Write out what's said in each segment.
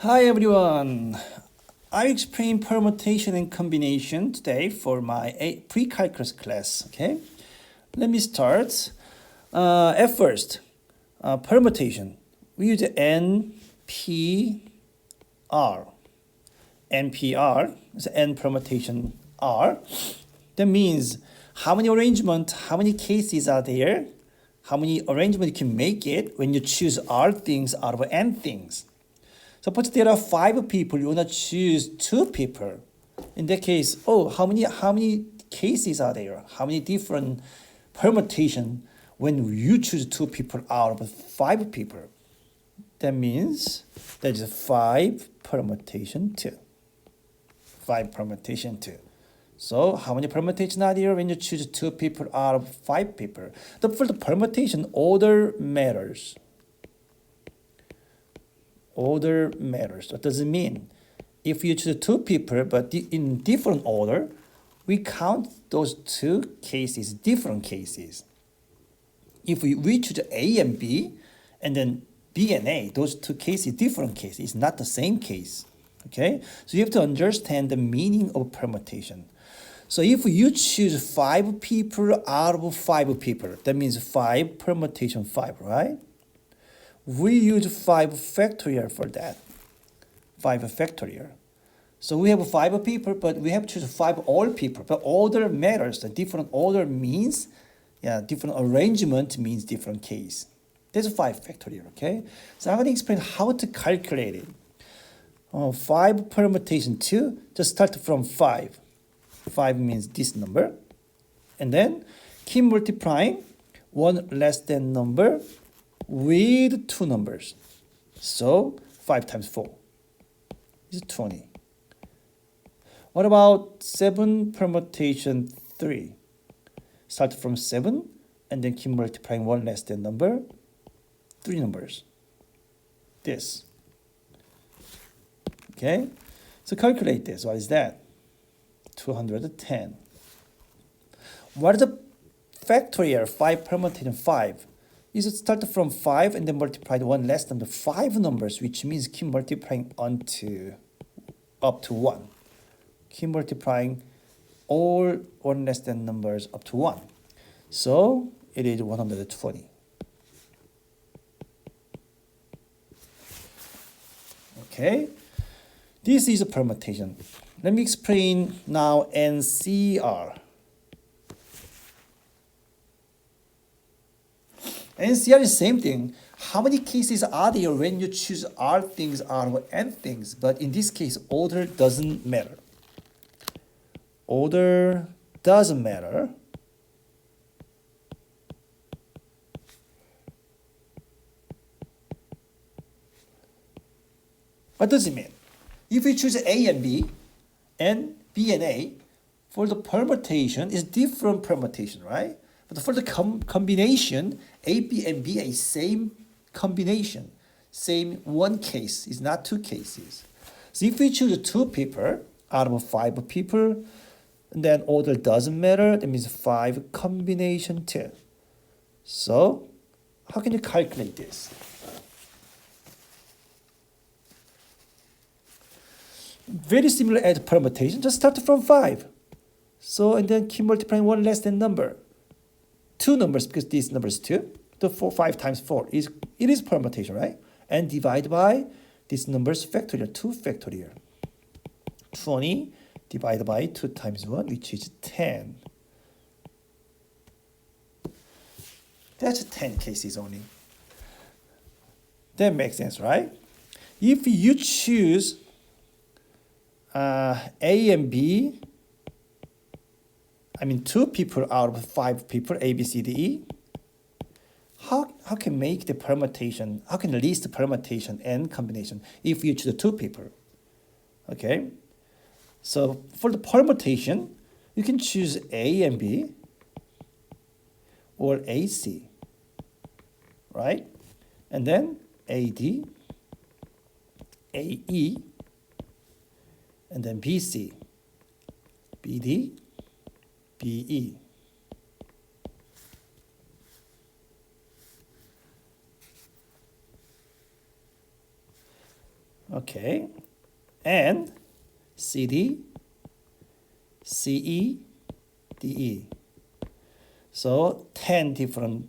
Hi everyone. I explain permutation and combination today for my pre-calculus class. Okay, let me start. At first, permutation. We use NPR. NPR is N permutation R. That means how many arrangement, how many cases are there, how many arrangement you can make it when you choose R things out of N things. Suppose there are 5 people, you wanna choose 2 people. In that case, how many cases are there? How many different permutation when you choose 2 people out of 5 people? That means that is 5 permutation 2. 5 permutation 2. So how many permutation are there when you choose 2 people out of 5 people? For the permutation, order matters. Order matters. What does it mean? If you choose 2 people but in different order, we count those 2 cases, different cases. If we choose A and B, and then B and A, those 2 cases, different cases, it's not the same case. Okay? So you have to understand the meaning of permutation. So if you choose 5 people out of 5 people, that means 5 permutation 5, right? We use 5 factorial for that. 5 factorial. So we have 5 people, but we have to choose 5 all people. But order matters. The different order means, different arrangement means different case. There's 5 factorial, okay? So I'm going to explain how to calculate it. 5 permutation 2, just start from 5. 5 means this number. And then keep multiplying 1 less than number with 2 numbers. So 5 times 4 is 20. What about 7 permutation 3? Start from 7 and then keep multiplying 1 less than number, 3 numbers. This. Okay? So calculate this. What is that? 210. What is the factorial 5 permutation 5? Is it start from 5 and then multiply 1 less than the 5 numbers, which means keep multiplying up to 1. Keep multiplying all 1 less than numbers up to 1. So it is 120. Okay, this is a permutation. Let me explain now NCR. NCR is the same thing. How many cases are there when you choose R things out of N things? But in this case, order doesn't matter. Order doesn't matter. What does it mean? If we choose A and B and A, for the permutation, is different permutation, right? But for the combination, A, B, and B, same combination. Same one case, is not 2 cases. So if we choose 2 people out of 5 people, then order doesn't matter. That means 5 combination 2. So how can you calculate this? Very similar as permutation, just start from 5. So, and then keep multiplying 1 less than number. 2 numbers, because this number is 2. The 5 times 4 it is permutation, right? And divide by this number's factorial, 2 factorial. 20 divided by 2 times 1, which is 10. That's 10 cases only. That makes sense, right? If you choose A and B, 2 people out of 5 people, A, B, C, D, E, how can make the permutation, how can list the permutation and combination if you choose 2 people? Okay, so for the permutation, you can choose A and B or AC, right? And then AD, AE, and then BC, BD, BE. Okay, and CD, CE, DE. So 10 different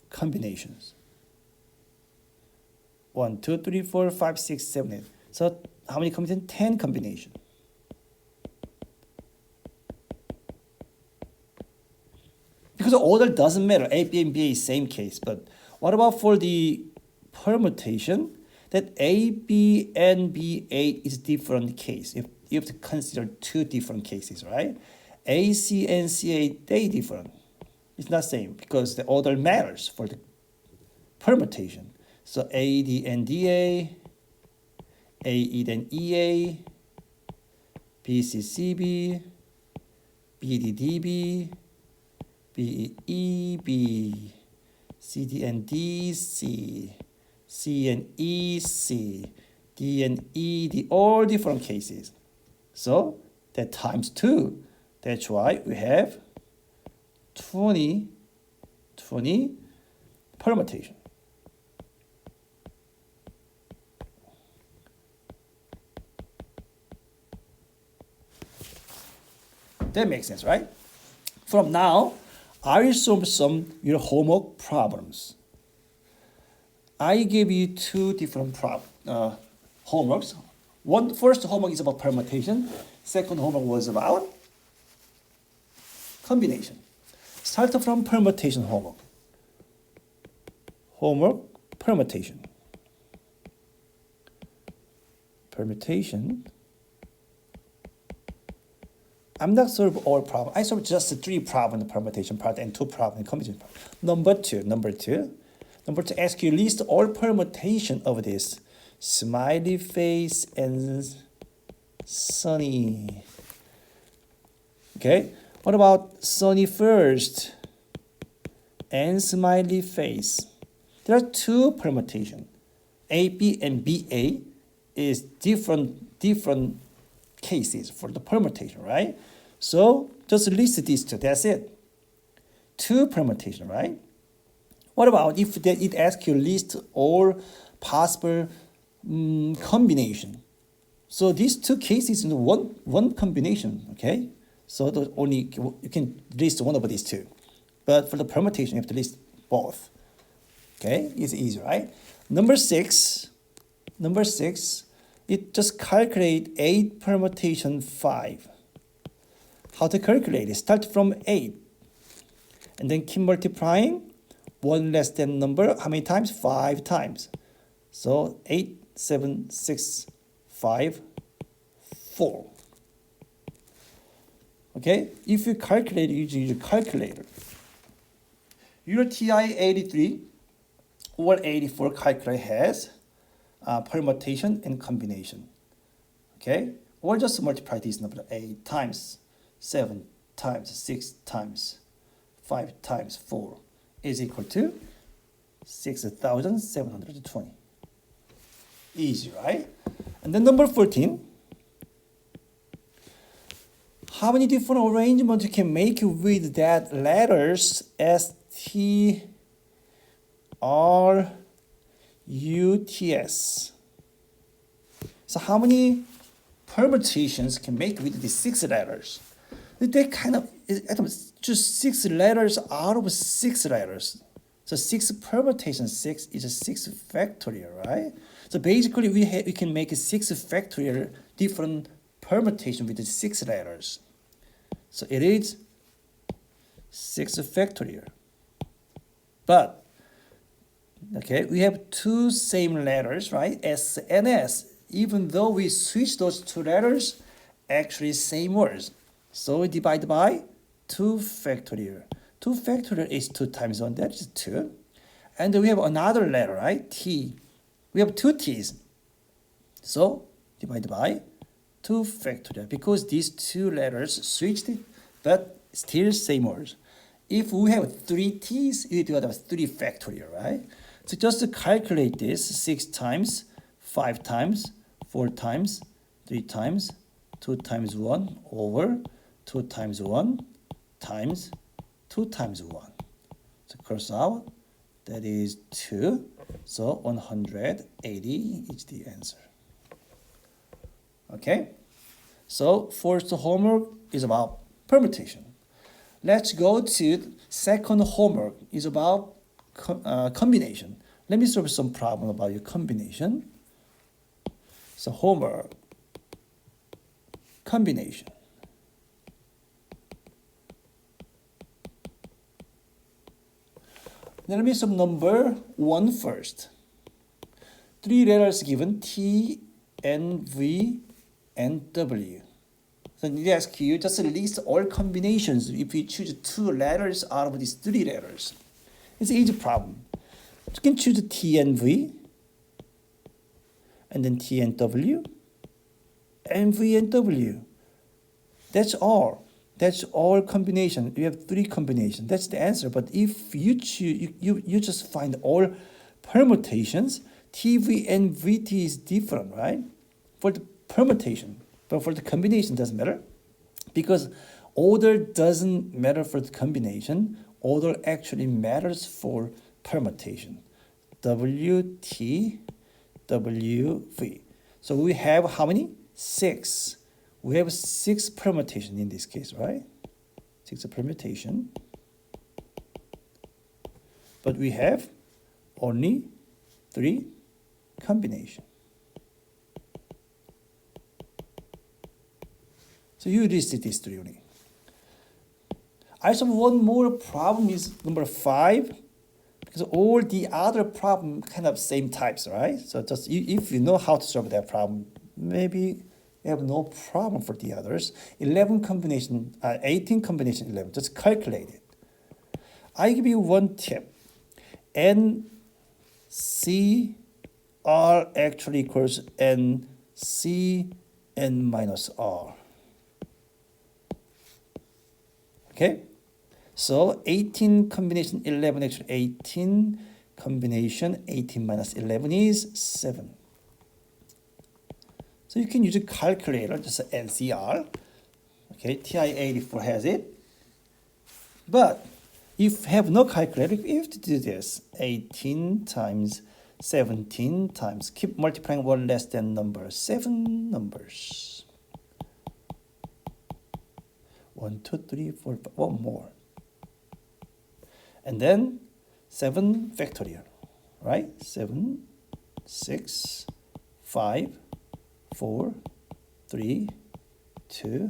combinations. 1, 2, 3, 4, 5, 6, 7, 8. So how many combinations? 10 combinations. Because the order doesn't matter. A, B, and B is same case. But what about for the permutation? That A, B, and B8 is different case. If you have to consider two different cases, right? A, C, and C8, they different. It's not same because the order matters for the permutation. So A, D, and DA, A, E, then EA, B, C, CB, B, D, DB, B, E, B, C, D, and D, C, C, and E, C, D, and E, the all different cases. So that times 2. That's why we have 20 permutation. That makes sense, right? From now, I will solve some your homework problems. I gave you two different homeworks. First homework is about permutation. Second homework was about combination. Start from permutation homework. Homework, permutation. Permutation. I'm not solving all problems. I solved just 3 problems in the permutation part and 2 problems in combination part. Number two, ask you list all permutation of this smiley face and sunny. Okay, what about sunny first and smiley face? There are 2 permutations. AB and BA is different cases for the permutation, right? So just list these 2. That's it. 2 permutation, right? What about if it asks you list all possible combination? So these 2 cases in one combination, okay? So only you can list one of these 2, but for the permutation you have to list both. Okay, it's easy, right? Number six, it just calculate 8 permutation 5. How to calculate it? Start from 8 and then keep multiplying. 1 less than number, how many times? 5 times. So 8, 7, 6, 5, 4. Okay, if you calculate using your calculator, your TI-83 or 84 calculator has permutation and combination. Okay, or just multiply this number 8 times 7 times 6 times 5 times 4 is equal to 6,720. Easy, right? And then number 14. How many different arrangements you can make with that letters S, T, R, U, T, S? So how many permutations can make with these 6 letters? They kind of just 6 letters out of 6 letters. So 6 permutation 6 is a 6 factorial, right? So basically we can make a 6 factorial different permutation with the 6 letters. So it is 6 factorial. But okay, we have 2 same letters, right? S and S. Even though we switch those 2 letters, actually same words. So we divide by 2 factorial. 2 factorial is 2 times 1, that is 2. And then we have another letter, right? T. We have 2 T's. So divide by 2 factorial. Because these 2 letters switched, but still same words. If we have 3 T's, we divide by 3 factorial, right? So just to calculate this, 6 times, 5 times, 4 times, 3 times, 2 times 1 over 2 times 1 times 2 times 1. So cross out, That is 2. So 180 is the answer. Okay? So first homework is about permutation. Let's go to second homework is about combination. Let me solve some problem about your combination. So homework, combination. Let me solve number 1 first. 3 letters given, T, N, V, and W. So they ask you just list all combinations if you choose 2 letters out of these 3 letters. It's an easy problem. You can choose T and V, and then T and W, and V and W. That's all. That's all combination. You have 3 combinations. That's the answer. But if you choose, you just find all permutations, TV and VT is different, right? For the permutation. But for the combination, doesn't matter. Because order doesn't matter for the combination. Order actually matters for permutation. WT, WV. So we have how many? 6. We have 6 permutation in this case, right? 6 permutation. But we have only 3 combination. So you listed these 3 only. I have one more problem is number 5. Because all the other problem kind of same types, right? So just if you know how to solve that problem, maybe you have no problem for the others. 18 combination 11, just calculate it. I give you one tip. N, C, R actually equals N, C, N minus R. Okay? So 18 combination 11, actually 18 combination 18 minus 11 is 7. So you can use a calculator, just NCR. Okay, TI-84 has it. But if you have no calculator, you have to do this. 18 times 17 times, keep multiplying one less than number, 7 numbers. 1, 2, 3, 4, 5, one more. And then 7 factorial, right? 7, 6, 5, 4, 3, 2,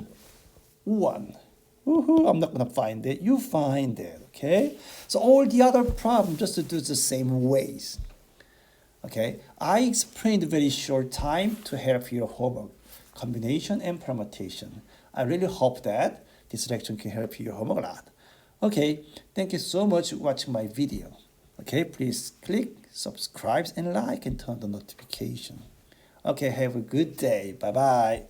1. Woohoo, I'm not going to find it. You find it, okay? So all the other problems just to do the same ways. Okay, I explained very short time to help your homework, combination and permutation. I really hope that this lecture can help your homework a lot. Okay, thank you so much for watching my video. Okay, please click, subscribe, and like, and turn on the notification. Okay, have a good day. Bye-bye.